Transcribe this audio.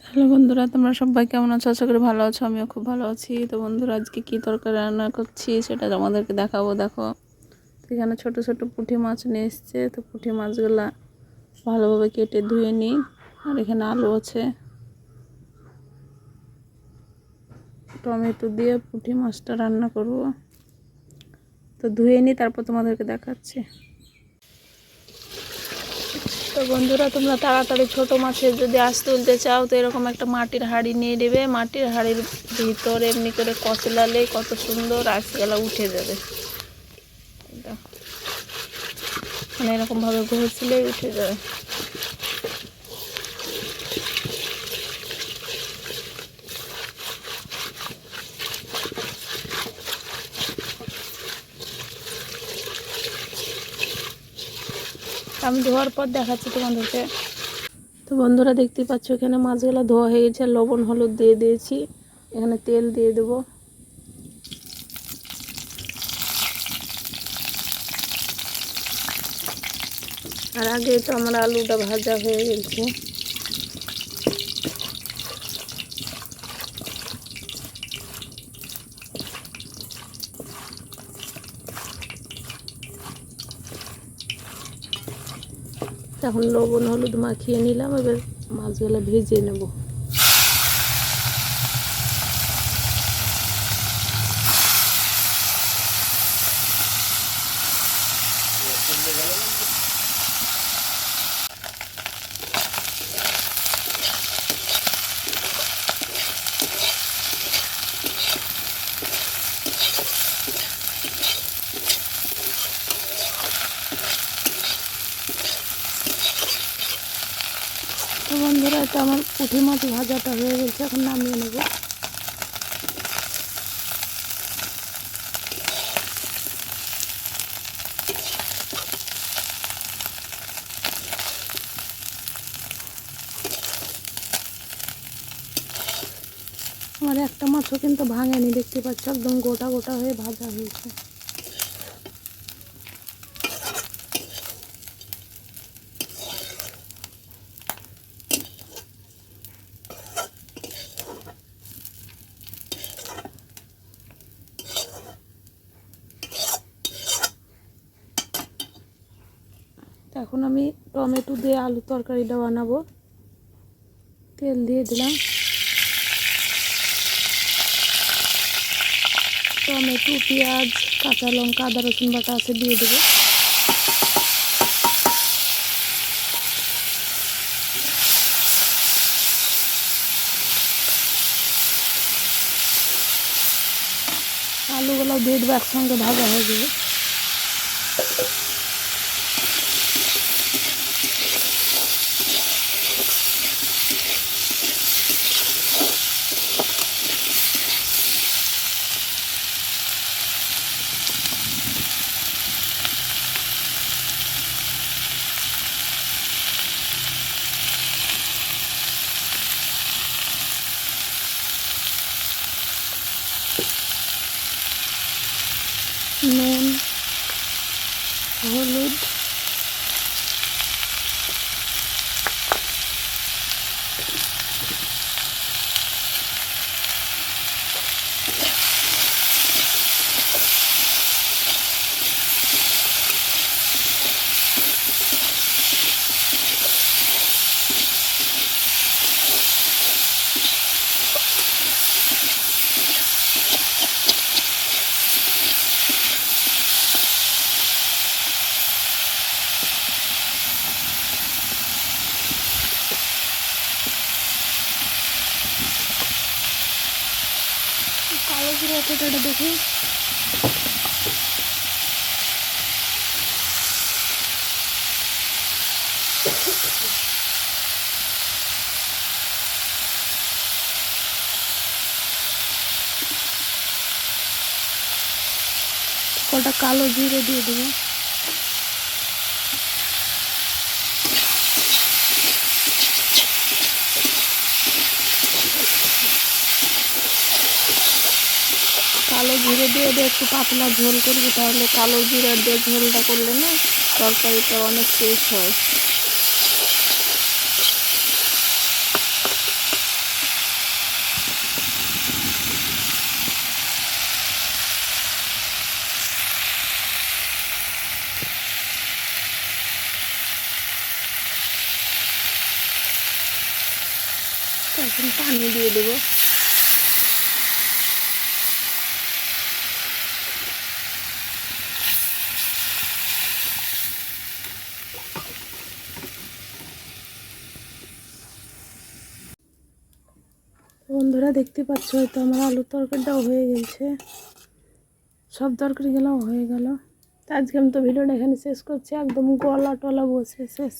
Hello বন্ধুরা, তোমরা সবাই কেমন আছো? আশা করি ভালো আছো। আমিও খুব ভালো আছি। তো বন্ধুরা, আজকে কী তরকারি রান্না করছি সেটা তোমাদেরকে দেখাবো। দেখো, এখানে ছোট ছোট পুঁটি মাছ নিয়ে এসছে। তো পুঁটি মাছগুলা ভালোভাবে কেটে ধুয়ে নিই। আর এখানে আলু আছে, টমেটো দিয়ে পুঁটি মাছটা রান্না করব। তো ধুয়ে নিই, তারপর তোমাদেরকে দেখাচ্ছি। তো বন্ধুরা, তোমরা তাড়াতাড়ি ছোট মাছের যদি আঁশ তুলতে চাও তো এরকম একটা মাটির হাঁড়ি নিয়ে নেবে। মাটির হাঁড়ির ভিতর এমনি করে কচলালে কত সুন্দর আঁশগুলা উঠে যাবে। মানে এরকমভাবে ঘষলেই উঠে যাবে। আমি ধোয়ার পর দেখাচ্ছি তোমাদেরকে। তো বন্ধুরা, দেখতেই পাচ্ছ এখানে মাছগুলো ধোয়া হয়ে গেছে। লবণ হলুদ দিয়ে দিয়েছি। এখানে তেল দিয়ে দেবো। আর আগে তো আমার আলুটা ভাজা হয়ে গেছে। এখন লবণ হলুদ মাখিয়ে নিলাম, এবার মাছগুলো ভেজে নেব। তো বন্ধুরা, এটা আমার পুঁটি মাছ ভাজাটা হয়ে গেছে। এখন নামিয়ে নেব। আমার একটা মাছও কিন্তু ভাঙেনি, দেখতে পাচ্ছ একদম গোটা গোটা হয়ে ভাজা হয়েছে। এখন আমি টমেটো দিয়ে আলু তরকারিটা বানাবো। তেল দিয়ে দিলাম। টমেটো, পেঁয়াজ, কাঁচা লঙ্কা, আদা রসুন বাটা আছে, দিয়ে দেবো। আলুগুলো দিয়ে দেবো, একসঙ্গে ভাজা হয়ে যাবে। নুন, হলুদ, কালো জিরে আছে, এটা দেখি। কটা কালো জিরে দিয়ে দেবো। কালো জিরে দিয়ে একটু পাতলা ঝোল করবি, তাহলে কালো জিরা দিয়ে ঝোলটা করলে না তরকারিটা অনেক টেস্ট হয়। এখন পানি দিয়ে দেবো। বন্ধুরা দেখতে পাচ্ছ হয়তো আমার আলুর তরকারিটাও হয়ে গেছে, সব তরকারিগুলোও হয়ে গেল। আজকে আমি তো ভিডিওটা এখানে শেষ করছি, একদম গলা টলা বসে শেষ।